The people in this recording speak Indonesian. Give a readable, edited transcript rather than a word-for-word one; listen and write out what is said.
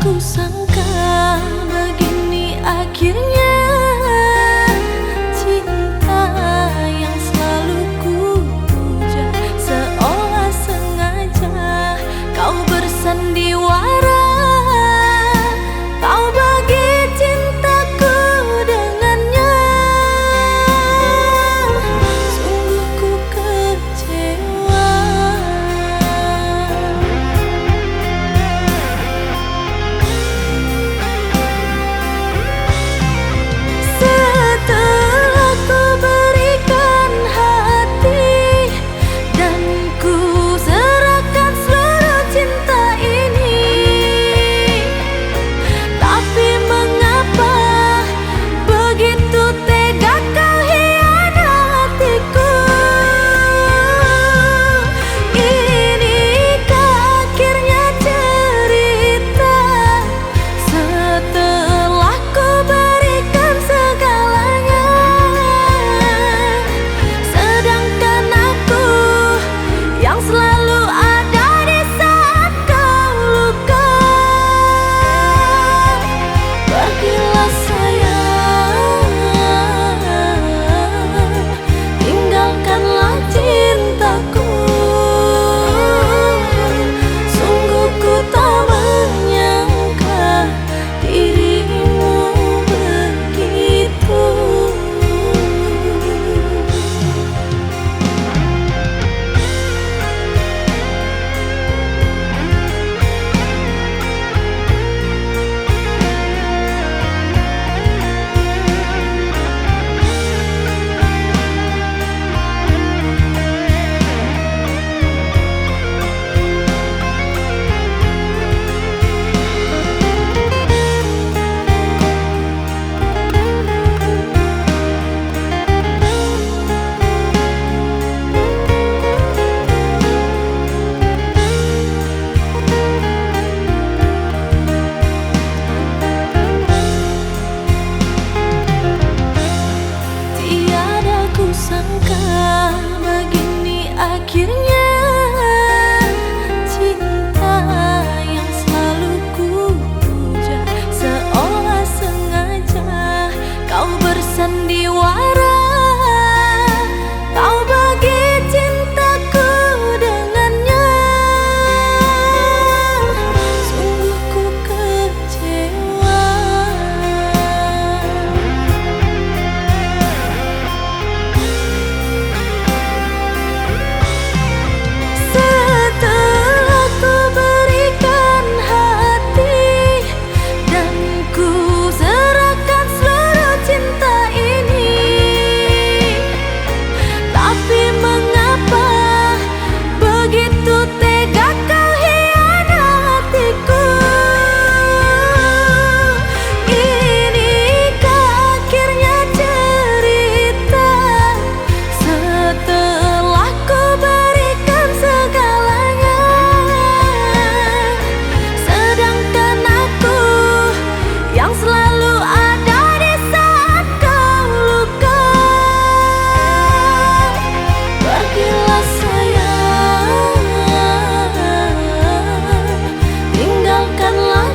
kusangka begini akhirnya. Cinta yang selalu ku puja, seolah sengaja kau bersandiwara. Kau bagi cintaku dengannya. Sungguh ku kecewa. Setelah ku berikan hati dan ku serahkan seluruh cinta ini, tapi mengapa begitu tega kau hianatiku? Inikah akhirnya cerita setelah ku berikan segalanya, sedangkan aku yang selalu ada di saat kau luka. Pergilah sayang, tinggalkanlah cintaku. Sungguh ku tak menyangka dirimu begitu. Tiada kusangka begini akhirnya. Cinta yang selalu ku puja, seolah sengaja kau bersandiwara. Kau bagi cintaku dengannya. Sungguh ku kecewa. Setelah ku berikan hati dan ku serahkan seluruh cinta ini, tapi mengapa begitu tega kau hianatiku? Inikah akhirnya cerita setelah ku berikan segalanya, sedangkan aku yang selalu ada di saat kau luka. Pergilah sayang, tinggalkanlah